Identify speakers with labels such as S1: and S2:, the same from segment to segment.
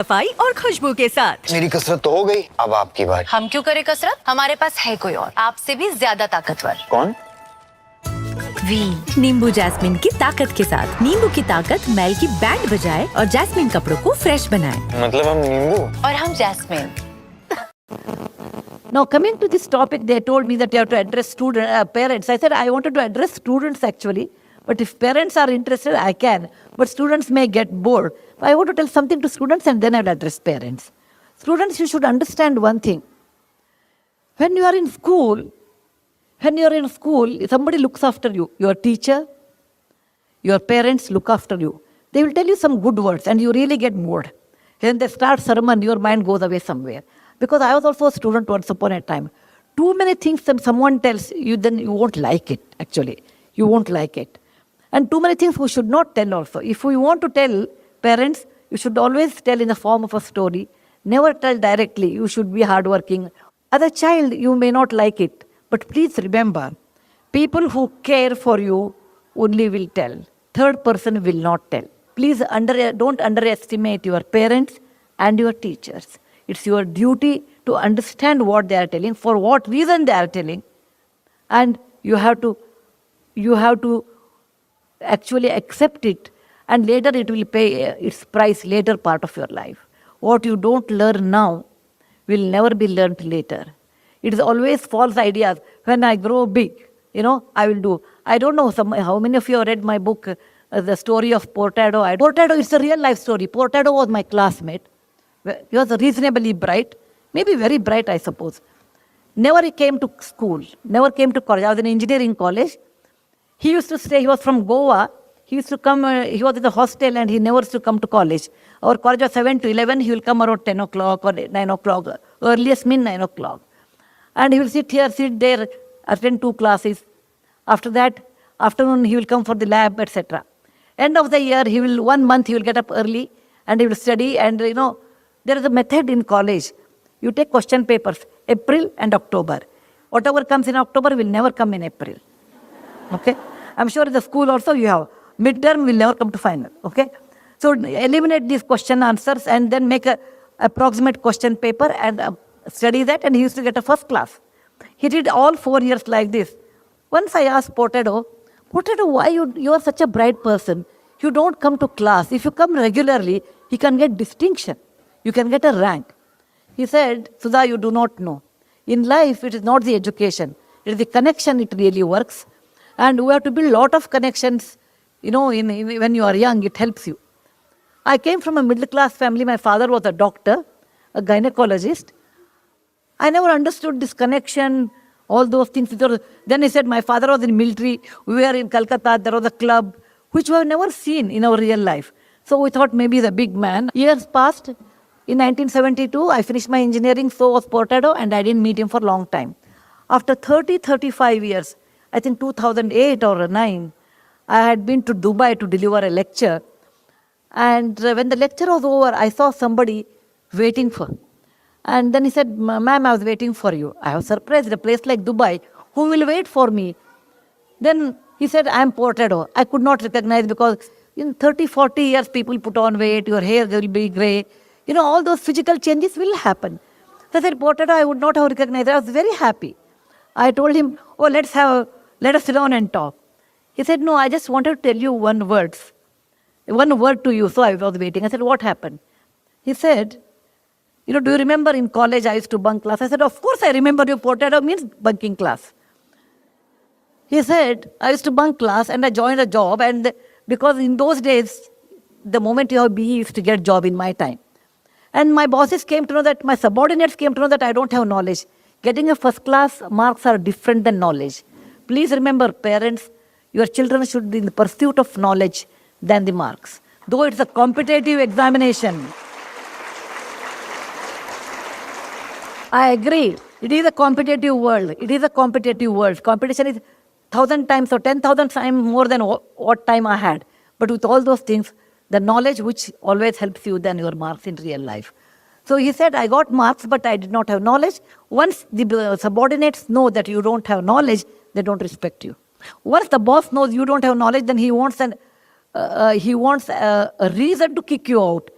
S1: सफाई और खुशबू के साथ।
S2: मेरी कसरत तो हो गई, अब आपकी बारी।
S3: हम क्यों करें कसरत? हमारे पास है कोई और आपसे भी ज्यादा ताकतवर।
S2: कौन?
S1: नींबू जैस्मिन की ताकत के साथ। नींबू की ताकत मैल की बैंड बजाए और जैस्मिन कपड़ों को फ्रेश बनाए।
S2: मतलब हम नींबू
S3: और हम jasmine.
S4: Now coming to this topic, they told me that you have to address parents. I said I wanted to address students actually, but if parents are interested, I can. But students may get bored. I want to tell something to students and then I will address parents. Students, you should understand one thing. When you are in school, somebody looks after you. Your teacher, your parents look after you. They will tell you some good words and you really get bored. When they start sermon, your mind goes away somewhere. Because I was also a student once upon a time. Too many things that someone tells you, then you won't like it, actually. You won't like it. And too many things we should not tell also. If we want to tell parents, you should always tell in the form of a story. Never tell directly. You should be hardworking. As a child, you may not like it. But please remember, people who care for you only will tell. Third person will not tell. Please don't underestimate your parents and your teachers. It's your duty to understand what they are telling, for what reason they are telling. And you have to actually accept it. And later it will pay its price later part of your life. What you don't learn now will never be learned later. It is always false ideas. When I grow big, I will do. I don't know how many of you have read my book, The Story of Portado. Portado is a real life story. Portado was my classmate. He was reasonably bright, maybe very bright, I suppose. Never came to school, never came to college. I was in engineering college. He used to stay, he was from Goa. He used to come, he was in the hostel and he never used to come to college. Our college was 7 to 11, he will come around 10 o'clock or 9 o'clock, earliest mean 9 o'clock. And he will sit here, sit there, attend 2 classes. After that, afternoon he will come for the lab, etc. End of the year, 1 month he will get up early and he will study. And there is a method in college. You take question papers, April and October. Whatever comes in October will never come in April. Okay? I'm sure in the school also you have. Midterm will never come to final. Okay? So eliminate these question answers and then make a approximate question paper and study that, and he used to get a first class. He did all 4 years like this. Once I asked Portado, why you are such a bright person? You don't come to class. If you come regularly, you can get distinction. You can get a rank. He said, Sudha, you do not know. In life, it is not the education. It is the connection it really works. And we have to build a lot of connections. When you are young, it helps you. I came from a middle-class family. My father was a doctor, a gynecologist. I never understood this connection, all those things. Then he said, my father was in military. We were in Calcutta. There was a club, which we have never seen in our real life. So we thought maybe he's a big man. Years passed. In 1972, I finished my engineering, so was Portado, and I didn't meet him for a long time. After 35 years, I think 2008 or 9, I had been to Dubai to deliver a lecture. And when the lecture was over, I saw somebody waiting for. And then he said, ma'am, I was waiting for you. I was surprised, a place like Dubai, who will wait for me? Then he said, I am Portado. I could not recognize because in 30, 40 years, people put on weight, your hair will be grey. All those physical changes will happen. So I said, Portado, I would not have recognized. I was very happy. I told him, let us sit down and talk. He said, no, I just wanted to tell you one word to you. So I was waiting. I said, what happened? He said, do you remember in college I used to bunk class? I said, of course I remember you. Portado means bunking class. He said, I used to bunk class and I joined a job. And because in those days, the moment you have BE, you used to get a job in my time. And my bosses came to know that, my subordinates came to know that I don't have knowledge. Getting a first class marks are different than knowledge. Please remember, parents, your children should be in the pursuit of knowledge than the marks. Though it's a competitive examination. I agree. It is a competitive world. Competition is 1,000 times or 10,000 times more than what time I had. But with all those things, the knowledge which always helps you than your marks in real life. So he said, I got marks, but I did not have knowledge. Once the subordinates know that you don't have knowledge, they don't respect you. Once the boss knows you don't have knowledge, then he wants a reason to kick you out.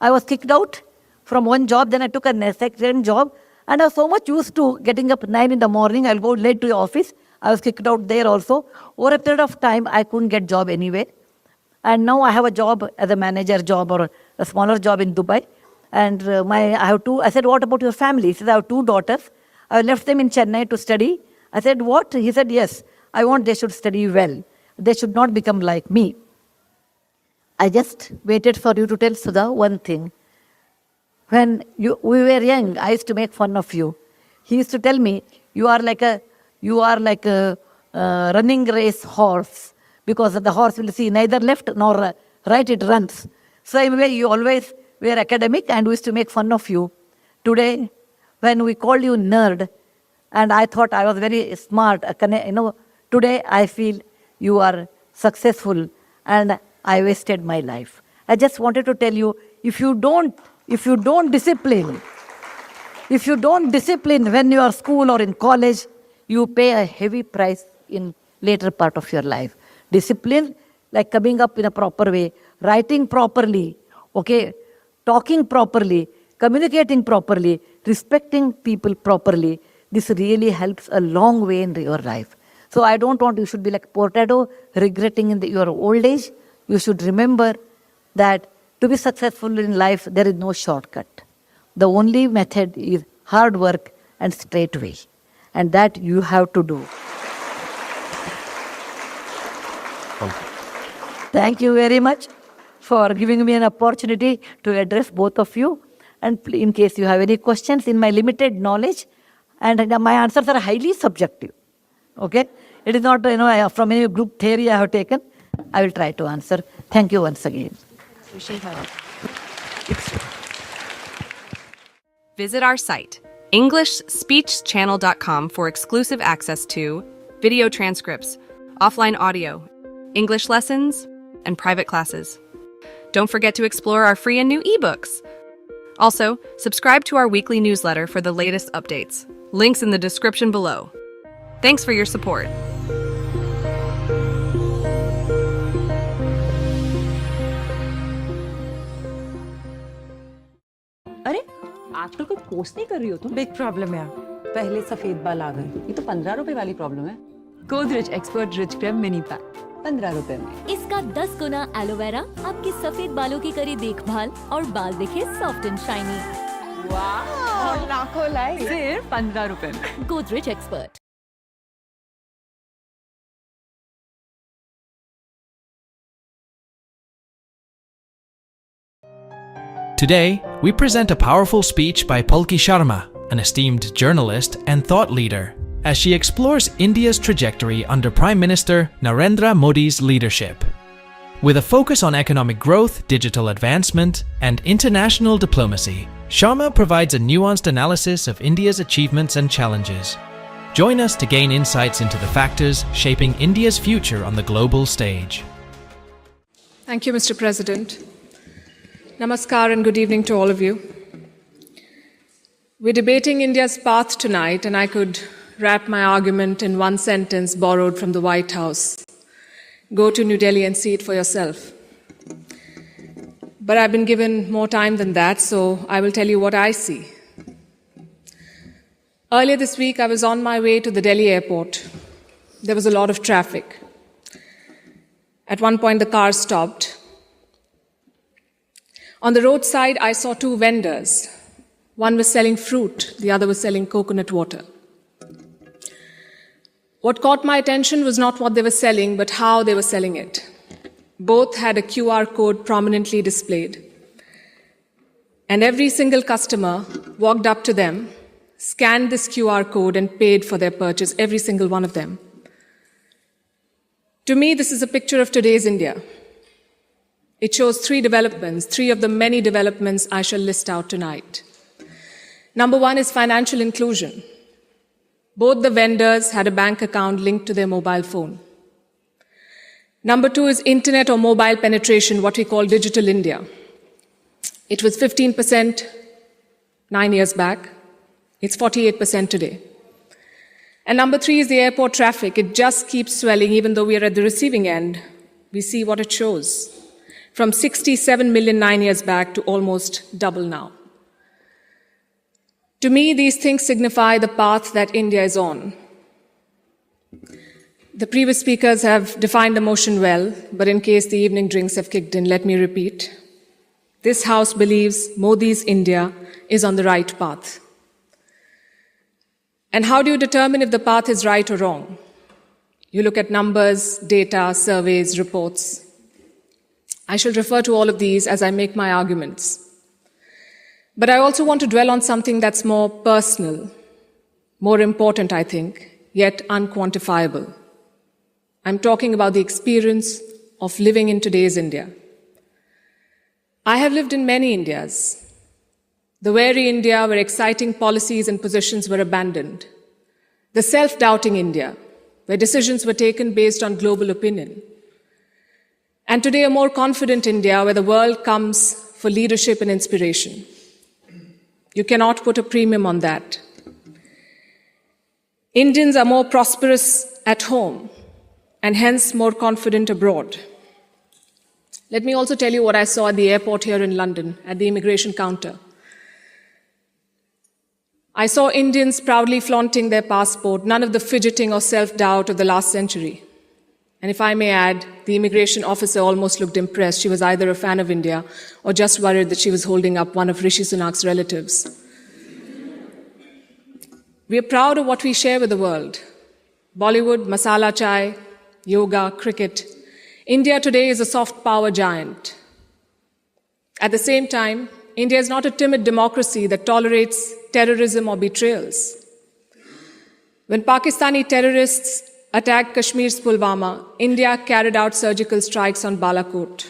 S4: I was kicked out from one job, then I took a second job, and I was so much used to getting up 9 in the morning. I'll go late to the office. I was kicked out there also. Over a period of time, I couldn't get job anywhere. And now I have a job as a manager job or a smaller job in Dubai. And I said, what about your family? He said, I have 2 daughters. I left them in Chennai to study. I said, what? He said, yes, I want they should study well. They should not become like me. I just waited for you to tell Sudha one thing. When we were young, I used to make fun of you. He used to tell me, you are like a running race horse, because the horse will see neither left nor right, it runs. Same way, you always were academic, and we used to make fun of you. Today, when we called you nerd, and I thought I was very smart, today I feel you are successful, and I wasted my life. I just wanted to tell you, if you don't discipline when you are school or in college, you pay a heavy price in later part of your life. Discipline, like coming up in a proper way, writing properly, okay, talking properly, communicating properly, respecting people properly. This really helps a long way in your life. So I don't want you should be like potato, regretting in your old age. You should remember that to be successful in life, there is no shortcut. The only method is hard work and straight way. And that you have to do. Thank you very much for giving me an opportunity to address both of you. And in case you have any questions, in my limited knowledge, and my answers are highly subjective. Okay? It is not, from any group theory I have taken. I will try to answer. Thank you once again.
S5: Visit our site, EnglishSpeechChannel.com, for exclusive access to video transcripts, offline audio, English lessons, and private classes. Don't forget to explore our free and new ebooks. Also, subscribe to our weekly newsletter for the latest updates. Links in the description below. Thanks for your support.
S6: अरे आजकल कोई post नहीं कर रही हो तुम?
S7: Big problem है, पहले सफेद बाल आ गए।
S6: ये तो 15 रुपए वाली प्रॉब्लम है।
S7: Godrej expert rich cream mini pack
S6: 15 रुपए में।
S8: इसका 10 गुना एलोवेरा आपके सफेद बालों की करे देखभाल और बाल दिखे सॉफ्ट एंड शाइनी।
S7: वाह, लाखों लाइक सिर्फ 15 रुपए में।
S8: Godrej expert.
S9: Today, we present a powerful speech by Palki Sharma, an esteemed journalist and thought leader, as she explores India's trajectory under Prime Minister Narendra Modi's leadership. With a focus on economic growth, digital advancement, and international diplomacy, Sharma provides a nuanced analysis of India's achievements and challenges. Join us to gain insights into the factors shaping India's future on the global stage.
S10: Thank you, Mr. President. Namaskar and good evening to all of you. We're debating India's path tonight, and I could wrap my argument in one sentence borrowed from the White House. Go to New Delhi and see it for yourself. But I've been given more time than that, so I will tell you what I see. Earlier this week, I was on my way to the Delhi airport. There was a lot of traffic. At one point, the car stopped. On the roadside, I saw 2 vendors. One was selling fruit, the other was selling coconut water. What caught my attention was not what they were selling, but how they were selling it. Both had a QR code prominently displayed. And every single customer walked up to them, scanned this QR code, and paid for their purchase, every single one of them. To me, this is a picture of today's India. It shows 3 developments, 3 of the many developments I shall list out tonight. Number 1 is financial inclusion. Both the vendors had a bank account linked to their mobile phone. Number 2 is internet or mobile penetration, what we call digital India. It was 15% 9 years back. It's 48% today. And number 3 is the airport traffic. It just keeps swelling even though we are at the receiving end. We see what it shows. From 67 million 9 years back to almost double now. To me, these things signify the path that India is on. The previous speakers have defined the motion well, but in case the evening drinks have kicked in, let me repeat. This House believes Modi's India is on the right path. And how do you determine if the path is right or wrong? You look at numbers, data, surveys, reports. I shall refer to all of these as I make my arguments. But I also want to dwell on something that's more personal, more important, I think, yet unquantifiable. I'm talking about the experience of living in today's India. I have lived in many Indias. The weary India where exciting policies and positions were abandoned. The self-doubting India where decisions were taken based on global opinion. And today a more confident India where the world comes for leadership and inspiration. You cannot put a premium on that. Indians are more prosperous at home and hence more confident abroad. Let me also tell you what I saw at the airport here in London, at the immigration counter. I saw Indians proudly flaunting their passport, none of the fidgeting or self-doubt of the last century. And if I may add, the immigration officer almost looked impressed. She was either a fan of India or just worried that she was holding up one of Rishi Sunak's relatives. We are proud of what we share with the world. Bollywood, masala chai, yoga, cricket. India today is a soft power giant. At the same time, India is not a timid democracy that tolerates terrorism or betrayals. When Pakistani terrorists attacked Kashmir's Pulwama, India carried out surgical strikes on Balakot.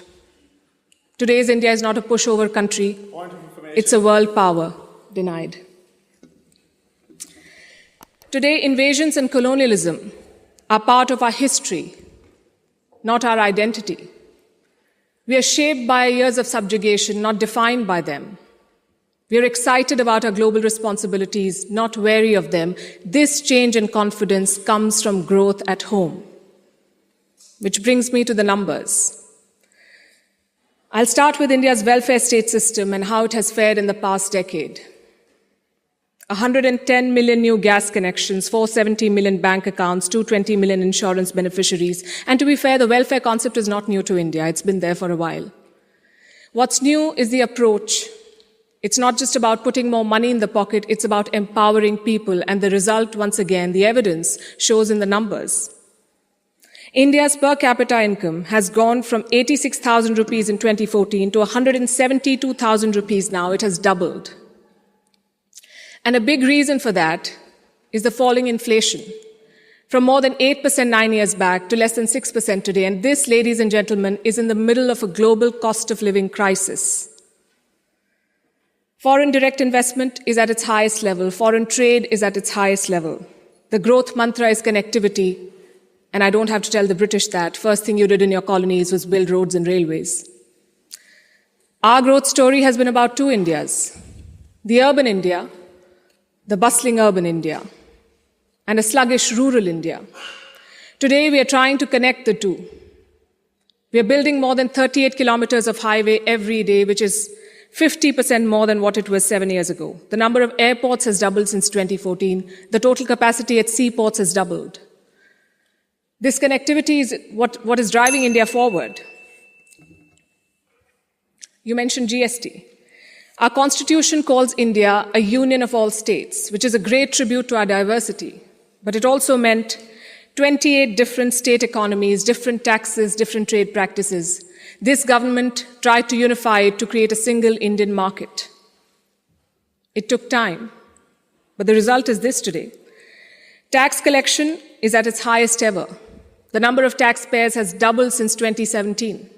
S10: Today's India is not a pushover country. It's a world power denied. Today, invasions and colonialism are part of our history, not our identity. We are shaped by years of subjugation, not defined by them. We are excited about our global responsibilities, not wary of them. This change in confidence comes from growth at home. Which brings me to the numbers. I'll start with India's welfare state system and how it has fared in the past decade. 110 million new gas connections, 470 million bank accounts, 220 million insurance beneficiaries. And to be fair, the welfare concept is not new to India. It's been there for a while. What's new is the approach. It's not just about putting more money in the pocket, it's about empowering people. And the result, once again, the evidence shows in the numbers. India's per capita income has gone from 86,000 rupees in 2014 to 172,000 rupees now. It has doubled. And a big reason for that is the falling inflation, from more than 8% 9 years back to less than 6% today. And this, ladies and gentlemen, is in the middle of a global cost of living crisis. Foreign direct investment is at its highest level. Foreign trade is at its highest level. The growth mantra is connectivity. And I don't have to tell the British that. First thing you did in your colonies was build roads and railways. Our growth story has been about two Indias. The urban India, the bustling urban India, and a sluggish rural India. Today, we are trying to connect the two. We are building more than 38 kilometers of highway every day, which is 50% more than what it was 7 years ago. The number of airports has doubled since 2014. The total capacity at seaports has doubled. This connectivity is what is driving India forward. You mentioned GST. Our constitution calls India a union of all states, which is a great tribute to our diversity. But it also meant 28 different state economies, different taxes, different trade practices. This government tried to unify it to create a single Indian market. It took time, but the result is this today. Tax collection is at its highest ever. The number of taxpayers has doubled since 2017.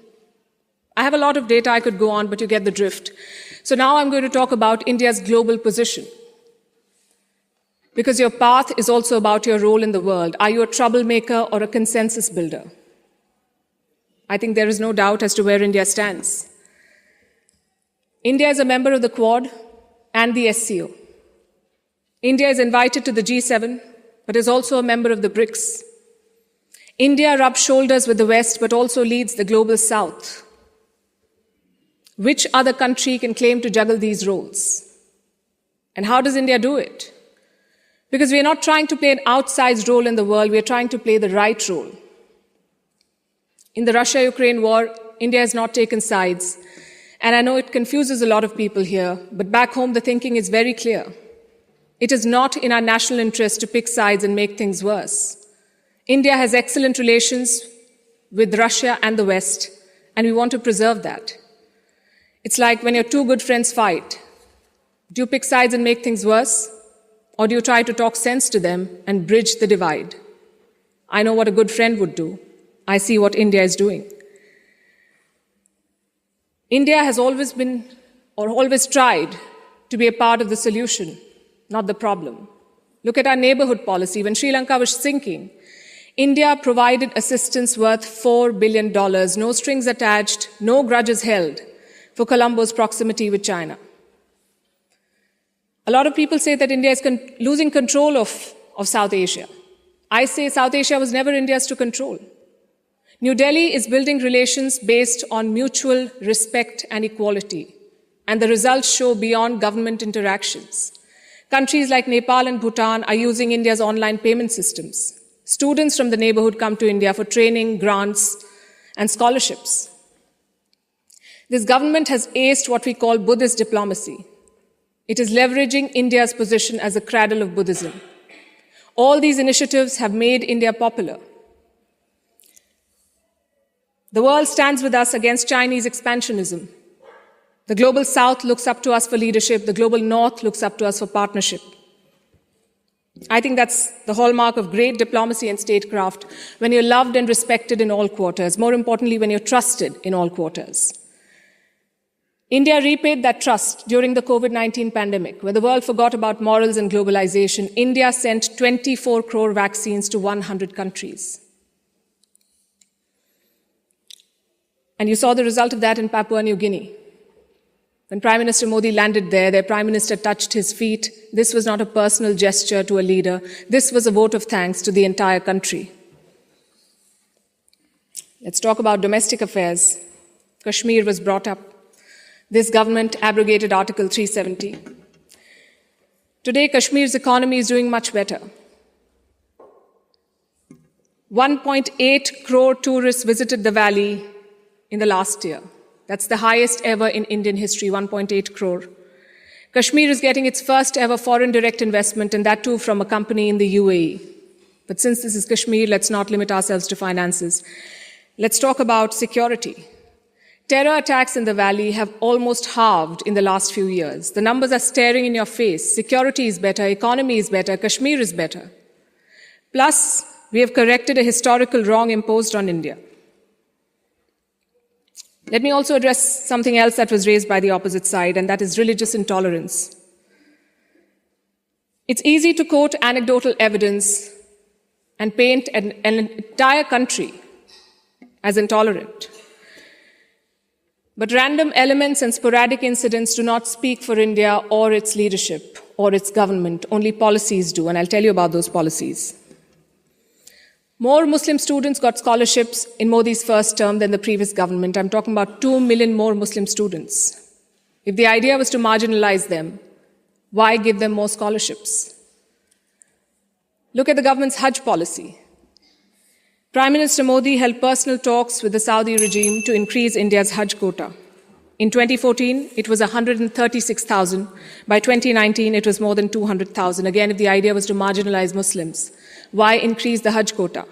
S10: I have a lot of data I could go on, but you get the drift. So now I'm going to talk about India's global position. Because your path is also about your role in the world. Are you a troublemaker or a consensus builder? I think there is no doubt as to where India stands. India is a member of the Quad and the SCO. India is invited to the G7, but is also a member of the BRICS. India rubs shoulders with the West, but also leads the global South. Which other country can claim to juggle these roles? And how does India do it? Because we are not trying to play an outsized role in the world, we are trying to play the right role. In the Russia-Ukraine war, India has not taken sides. And I know it confuses a lot of people here, but back home the thinking is very clear. It is not in our national interest to pick sides and make things worse. India has excellent relations with Russia and the West, and we want to preserve that. It's like when your two good friends fight. Do you pick sides and make things worse? Or do you try to talk sense to them and bridge the divide? I know what a good friend would do. I see what India is doing. India has always been, or always tried, to be a part of the solution, not the problem. Look at our neighborhood policy. When Sri Lanka was sinking, India provided assistance worth $4 billion, no strings attached, no grudges held, for Colombo's proximity with China. A lot of people say that India is losing control of South Asia. I say South Asia was never India's to control. New Delhi is building relations based on mutual respect and equality, and the results show beyond government interactions. Countries like Nepal and Bhutan are using India's online payment systems. Students from the neighborhood come to India for training, grants, and scholarships. This government has aced what we call Buddhist diplomacy. It is leveraging India's position as a cradle of Buddhism. All these initiatives have made India popular. The world stands with us against Chinese expansionism. The global South looks up to us for leadership. The global North looks up to us for partnership. I think that's the hallmark of great diplomacy and statecraft, when you're loved and respected in all quarters. More importantly, when you're trusted in all quarters. India repaid that trust during the COVID-19 pandemic. When the world forgot about morals and globalization, India sent 24 crore vaccines to 100 countries. And you saw the result of that in Papua New Guinea. When Prime Minister Modi landed there, their Prime Minister touched his feet. This was not a personal gesture to a leader. This was a vote of thanks to the entire country. Let's talk about domestic affairs. Kashmir was brought up. This government abrogated Article 370. Today, Kashmir's economy is doing much better. 1.8 crore tourists visited the valley in the last year. That's the highest ever in Indian history, 1.8 crore. Kashmir is getting its first ever foreign direct investment, and that too from a company in the UAE. But since this is Kashmir, let's not limit ourselves to finances. Let's talk about security. Terror attacks in the valley have almost halved in the last few years. The numbers are staring in your face. Security is better, economy is better, Kashmir is better. Plus, we have corrected a historical wrong imposed on India. Let me also address something else that was raised by the opposite side, and that is religious intolerance. It's easy to quote anecdotal evidence and paint an entire country as intolerant. But random elements and sporadic incidents do not speak for India or its leadership or its government. Only policies do, and I'll tell you about those policies. More Muslim students got scholarships in Modi's first term than the previous government. I'm talking about 2 million more Muslim students. If the idea was to marginalize them, why give them more scholarships? Look at the government's Hajj policy. Prime Minister Modi held personal talks with the Saudi regime to increase India's Hajj quota. In 2014, it was 136,000. By 2019, it was more than 200,000. Again, if the idea was to marginalize Muslims, why increase the Hajj quota?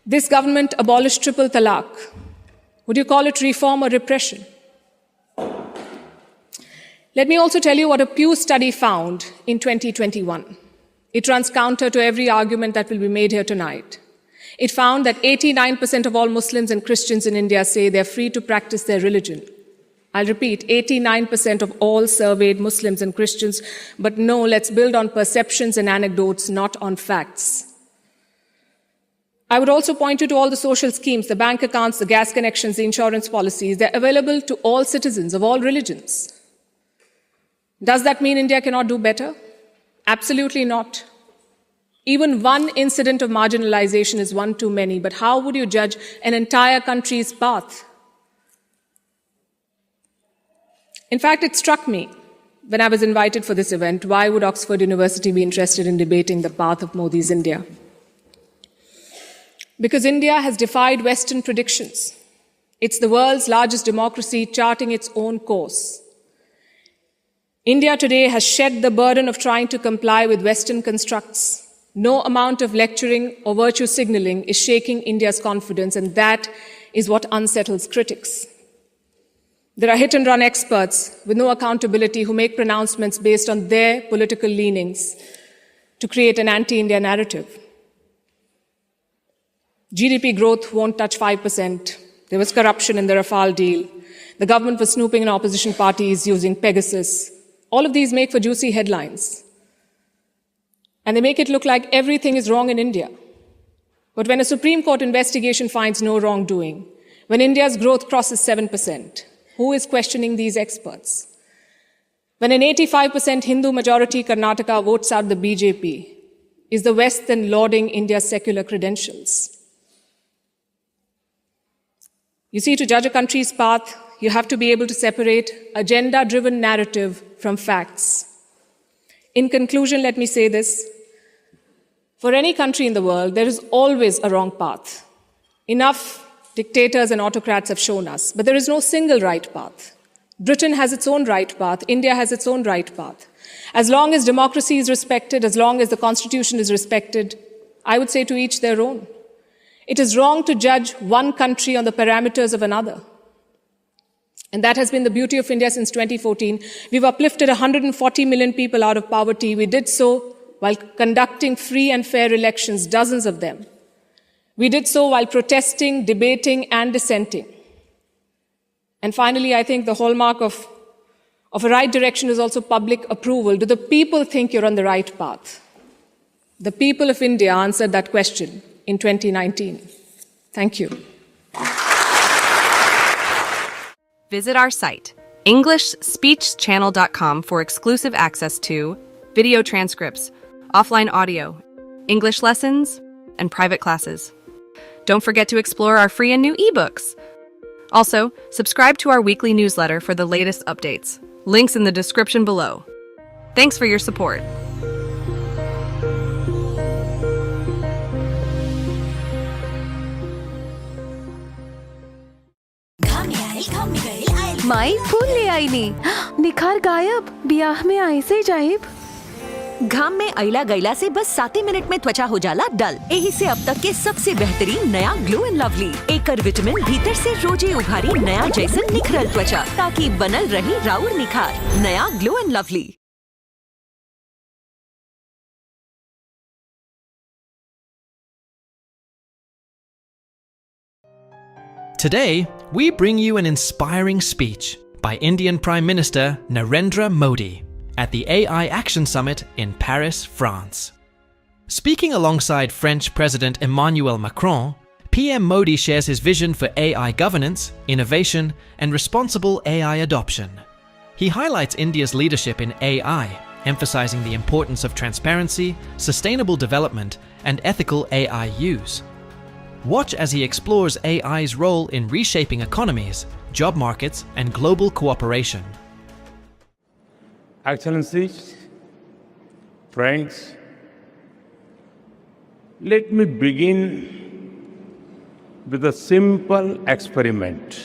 S10: This government abolished triple talaq. Would you call it reform or repression? Let me also tell you what a Pew study found in 2021. It runs counter to every argument that will be made here tonight. It found that 89% of all Muslims and Christians in India say they're free to practice their religion. I'll repeat, 89% of all surveyed Muslims and Christians, but no, let's build on perceptions and anecdotes, not on facts. I would also point you to all the social schemes, the bank accounts, the gas connections, the insurance policies. They're available to all citizens of all religions. Does that mean India cannot do better? Absolutely not. Even one incident of marginalization is one too many, but how would you judge an entire country's path? In fact, it struck me when I was invited for this event, why would Oxford University be interested in debating the path of Modi's India? Because India has defied Western predictions. It's the world's largest democracy charting its own course. India today has shed the burden of trying to comply with Western constructs. No amount of lecturing or virtue signaling is shaking India's confidence, and that is what unsettles critics. There are hit-and-run experts with no accountability who make pronouncements based on their political leanings to create an anti-India narrative. GDP growth won't touch 5%. There was corruption in the Rafale deal. The government was snooping in opposition parties using Pegasus. All of these make for juicy headlines. And they make it look like everything is wrong in India. But when a Supreme Court investigation finds no wrongdoing, when India's growth crosses 7%, who is questioning these experts? When an 85% Hindu majority Karnataka votes out the BJP, is the West then lauding India's secular credentials? You see, to judge a country's path, you have to be able to separate agenda-driven narrative from facts. In conclusion, let me say this. For any country in the world, there is always a wrong path. Enough dictators and autocrats have shown us, but there is no single right path. Britain has its own right path. India has its own right path. As long as democracy is respected, as long as the Constitution is respected, I would say to each their own. It is wrong to judge one country on the parameters of another. And that has been the beauty of India since 2014. We've uplifted 140 million people out of poverty. We did so while conducting free and fair elections, dozens of them. We did so while protesting, debating, and dissenting. And finally, I think the hallmark of a right direction is also public approval. Do the people think you're on the right path? The people of India answered that question in 2019. Thank you.
S5: Visit our site, EnglishSpeechChannel.com, for exclusive access to video transcripts, offline audio, English lessons, and private classes. Don't forget to explore our free and new ebooks. Also, subscribe to our weekly newsletter for the latest updates. Links in the description below. Thanks for your support.
S7: माई फूल ले आई नी निखार गायब ब्याह में आई से जाइब
S1: घाम में अइला गैला से बस 7 मिनट में त्वचा हो जाला डल। यही से अब तक के सबसे बेहतरीन नया glow and lovely acre vitamin भीतर से रोजे उभारी नया जैसन निखरल त्वचा, ताकि बनल रही राउर निखार। नया glow and lovely.
S9: Today, we bring you an inspiring speech by Indian Prime Minister Narendra Modi at the AI Action Summit in Paris, France. Speaking alongside French President Emmanuel Macron, PM Modi shares his vision for AI governance, innovation, and responsible AI adoption. He highlights India's leadership in AI, emphasizing the importance of transparency, sustainable development, and ethical AI use. Watch as he explores AI's role in reshaping economies, job markets, and global cooperation.
S11: Excellencies, friends, let me begin with a simple experiment.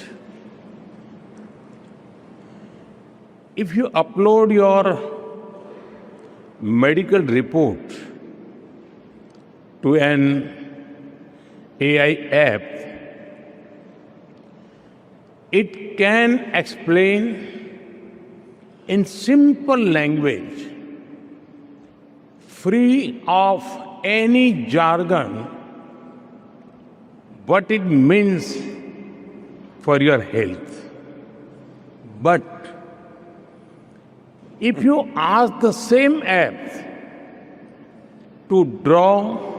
S11: If you upload your medical report to an AI app, it can explain in simple language, free of any jargon, what it means for your health. But if you ask the same app to draw